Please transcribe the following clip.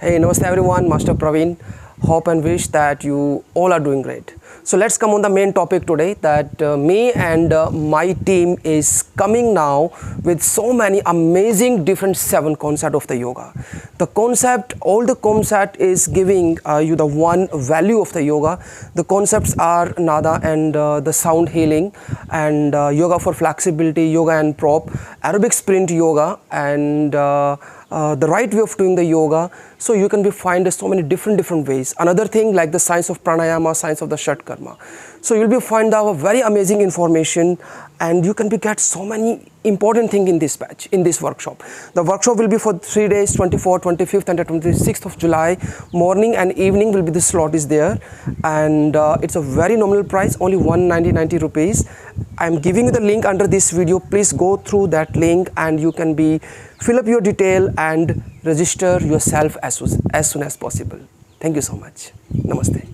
Hey, namaste everyone, Master Praveen. Hope and wish that you all are doing great. So let's come on the main topic today, that me and my team is coming now with so many amazing different 7 concepts of the yoga. The concept, all the concept is giving you the one value of the yoga. The concepts are nada and the sound healing, and yoga for flexibility, yoga and prop, aerobic sprint yoga, and the right way of doing the yoga. So you can find so many different ways. Another thing like the science of pranayama, science of the SHATKARMA. So you'll find out very amazing information, and you can get so many important things in this batch, in this workshop. The workshop will be for 3 days, 24th, 25th and 26th of July. Morning and evening will be the slot is there, and it's a very nominal price, only 190 rupees. I'm giving you the link under this video. Please go through that link and you can fill up your detail and register yourself as soon as possible. Thank you so much. Namaste.